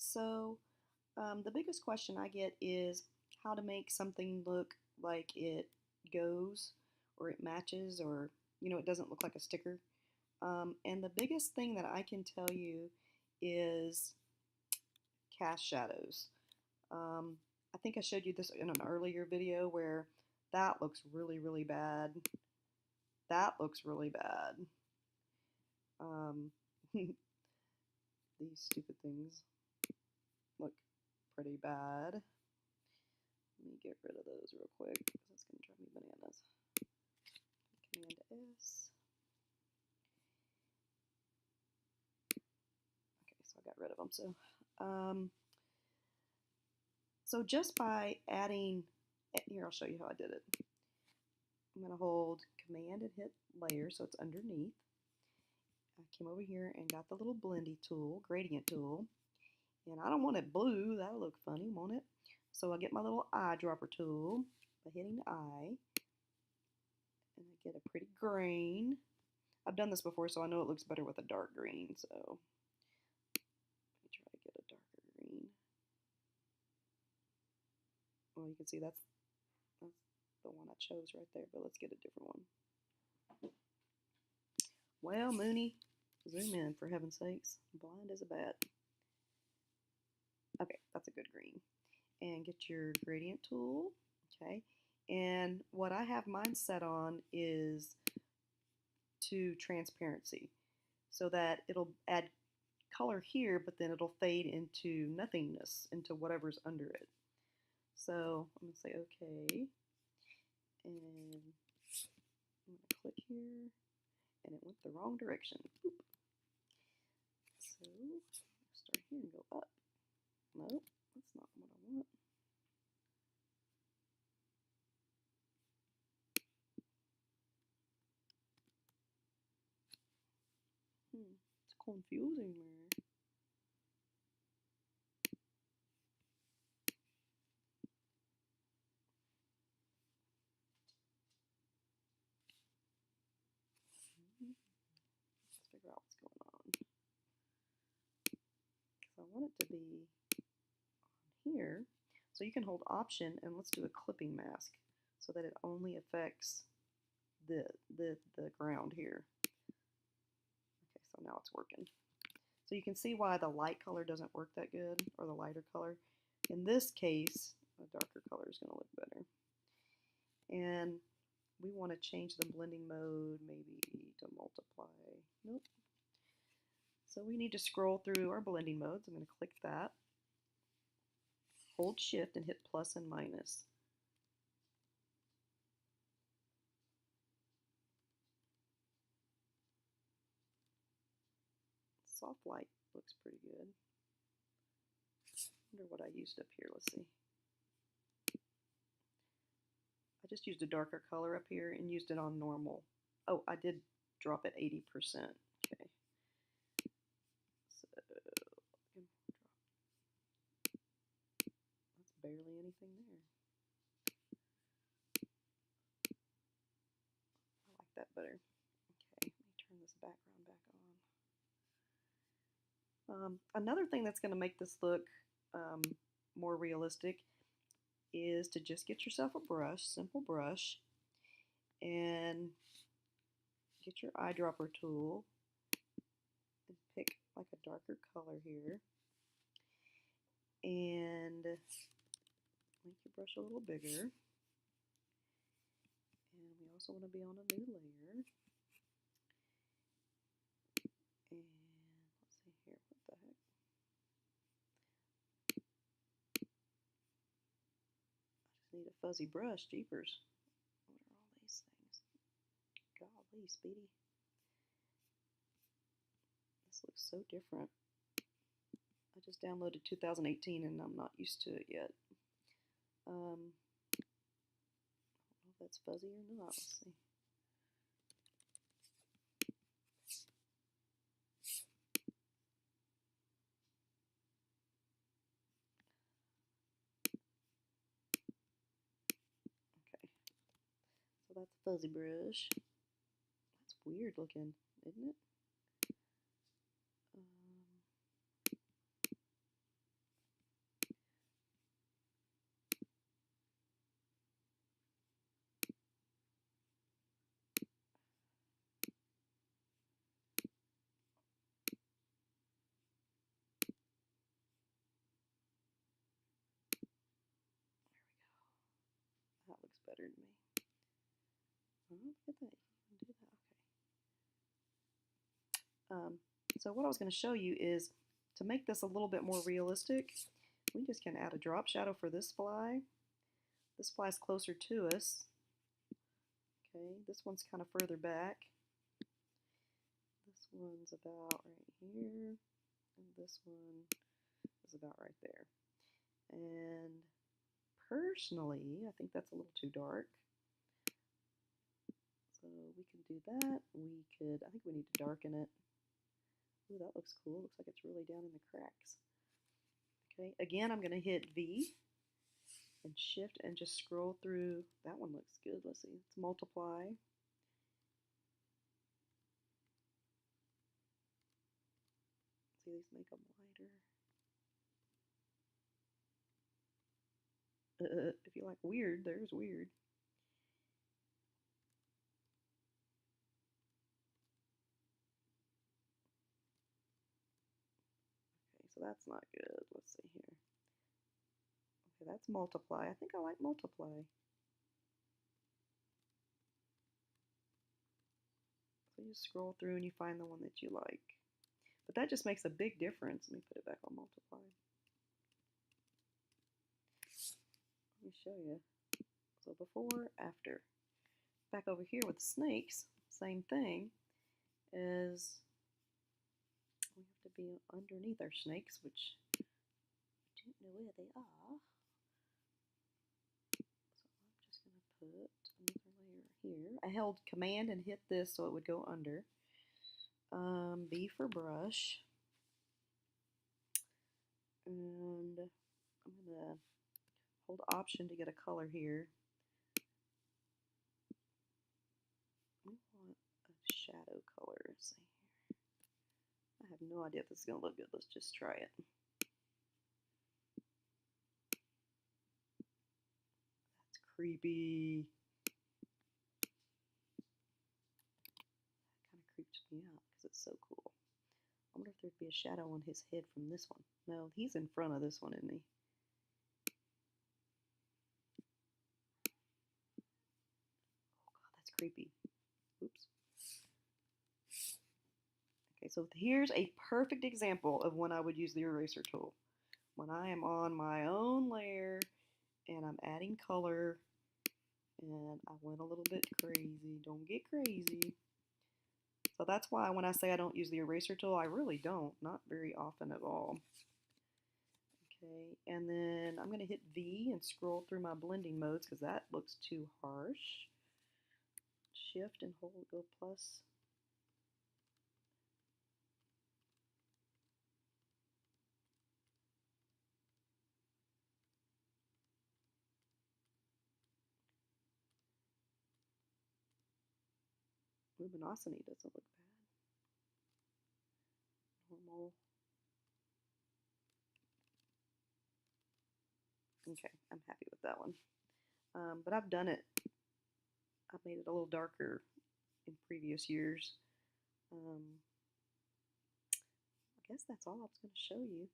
So, the biggest question I get is how to make something look like it goes or it matches or, it doesn't look like a sticker. And the biggest thing that I can tell you is cast shadows. Um, I think I showed you this in an earlier video where that looks really, really bad. That looks really bad. Um, these stupid things look pretty bad. Let me get rid of those real quick because it's going to drive me bananas. Command S. Okay, so I got rid of them. So just by adding, here I'll show you how I did it. I'm going to hold Command and hit Layer so it's underneath. I came over here and got the little blendy tool, gradient tool. And I don't want it blue. That'll look funny, won't it? So I get my little eyedropper tool by hitting the eye. And I get a pretty green. I've done this before, so I know it looks better with a dark green. So let me try to get a darker green. Well, you can see that's the one I chose right there, but let's get a different one. Well, Mooney, zoom in for heaven's sakes. Blind as a bat. Okay, that's a good green. And get your gradient tool, okay? And what I have mine set on is to transparency, so that it'll add color here, but then it'll fade into nothingness, into whatever's under it. So I'm going to say okay, and I'm going to click here, and it went the wrong direction. Oop. So start here and go up. Nope, that's not what I want. It's confusing me. Let's figure out what's going on. Because I want it to be on here. So you can hold Option and let's do a clipping mask so that it only affects the ground here. Okay, so now it's working. So you can see why the light color doesn't work that good, or the lighter color. In this case, a darker color is going to look better. And we want to change the blending mode maybe to multiply. Nope. So we need to scroll through our blending modes. I'm going to click that. Hold Shift and hit plus and minus. Soft light looks pretty good. I wonder what I used up here. Let's see. I just used a darker color up here and used it on normal. Oh, I did drop it 80%. Okay. So that's barely anything there. I like that better. Okay, let me turn this background back on. Another thing that's going to make this look more realistic is to just get yourself a brush, simple brush, and get your eyedropper tool and pick like a darker color here, and make your brush a little bigger. And we also want to be on a new layer. And let's see here, what the heck? I just need a fuzzy brush, jeepers. What are all these things? Golly, Speedy. This looks so different. I just downloaded 2018 and I'm not used to it yet. I don't know if that's fuzzy or not. Let's see. Okay. So that's a fuzzy brush. That's weird looking, isn't it? better than me. Oh, look at that. You can do that. Okay. So what I was going to show you is to make this a little bit more realistic, we just can add a drop shadow for this fly. This fly's closer to us. Okay, this one's kind of further back. This one's about right here. And this one is about right there. And personally, I think that's a little too dark. So we can do that. I think we need to darken it. Ooh, that looks cool. Looks like it's really down in the cracks. Okay, again, I'm going to hit V and shift and just scroll through. That one looks good. Let's see. Let's multiply. See, these make them lighter. If you like weird, there's weird. Okay, so that's not good. Let's see here. Okay, that's multiply. I think I like multiply. So you scroll through and you find the one that you like. But that just makes a big difference. Let me put it back on multiply. Let me show you. So before, after. Back over here with the snakes, same thing, is we have to be underneath our snakes, which I don't know where they are. So I'm just going to put another layer here. I held Command and hit this so it would go under. B for brush. And I'm going to hold Option to get a color here. We want a shadow color. Let's see here. I have no idea if this is going to look good. Let's just try it. That's creepy. That kind of creeps me out because it's so cool. I wonder if there'd be a shadow on his head from this one. No, he's in front of this one, isn't he? Oh God, that's creepy. Oops. Okay, so here's a perfect example of when I would use the eraser tool. When I am on my own layer and I'm adding color and I went a little bit crazy. Don't get crazy. So that's why when I say I don't use the eraser tool, I really don't. Not very often at all. Okay, and then I'm going to hit V and scroll through my blending modes because that looks too harsh. Shift and hold, go plus. Luminosity doesn't look bad. Normal. Okay, I'm happy with that one. But I've done it. I've made it a little darker in previous years. I guess that's all I was going to show you.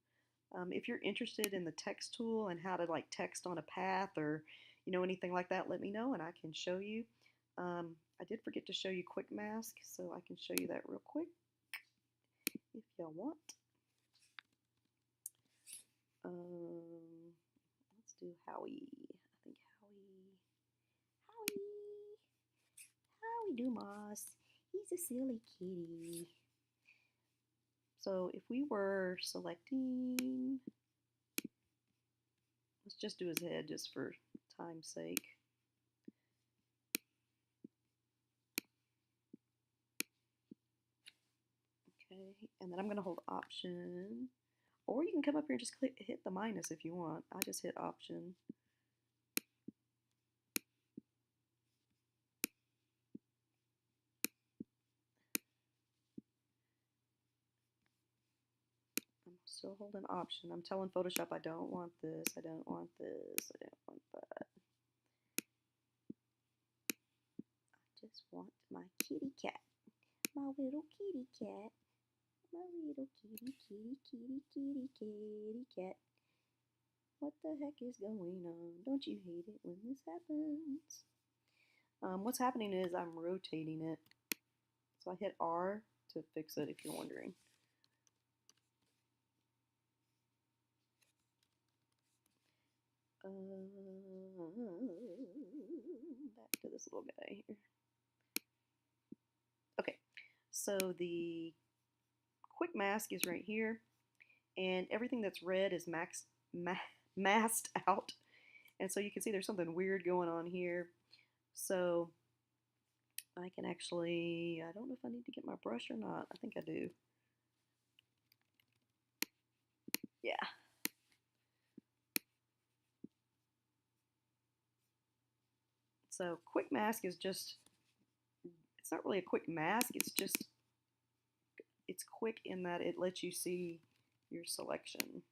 If you're interested in the text tool and how to like text on a path or anything like that, let me know and I can show you. I did forget to show you Quick Mask, so I can show you that real quick if y'all want. Let's do Howie. I think Howie Dumas. He's a silly kitty. So if we were selecting, let's just do his head just for time's sake. Okay, and then I'm going to hold Option, or you can come up here and just hit the minus if you want. I just hit Option. I'm still holding Option. I'm telling Photoshop I don't want this, I don't want this, I don't want that. I just want my kitty cat. My little kitty cat. My little kitty cat. What the heck is going on? Don't you hate it when this happens? What's happening is I'm rotating it. So I hit R to fix it if you're wondering. Back to this little guy here. Okay, so the quick mask is right here, and everything that's red is masked out. And so you can see there's something weird going on here. So I can actually, I don't know if I need to get my brush or not. I think I do. Yeah. So quick mask is just, it's not really a quick mask, it's just, it's quick in that it lets you see your selection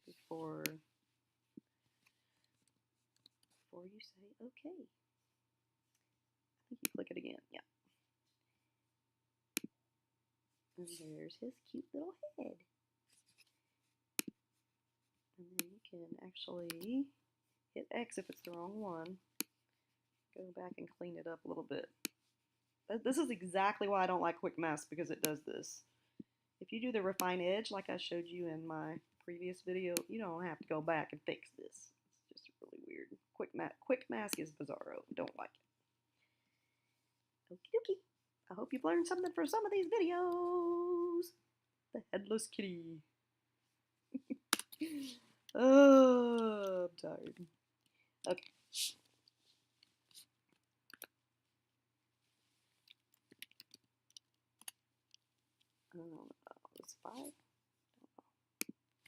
before you say okay. I think you click it again, yeah. And there's his cute little head. And then you can actually hit X if it's the wrong one. Go back and clean it up a little bit. This is exactly why I don't like quick mask, because it does this. If you do the refine edge like I showed you in my previous video, you don't have to go back and fix this. It's just really weird. Quick mask is bizarro. Don't like it. Okie dokie. I hope you've learned something from some of these videos. The headless kitty. Oh, I'm tired. Okay. I don't know. It's 5.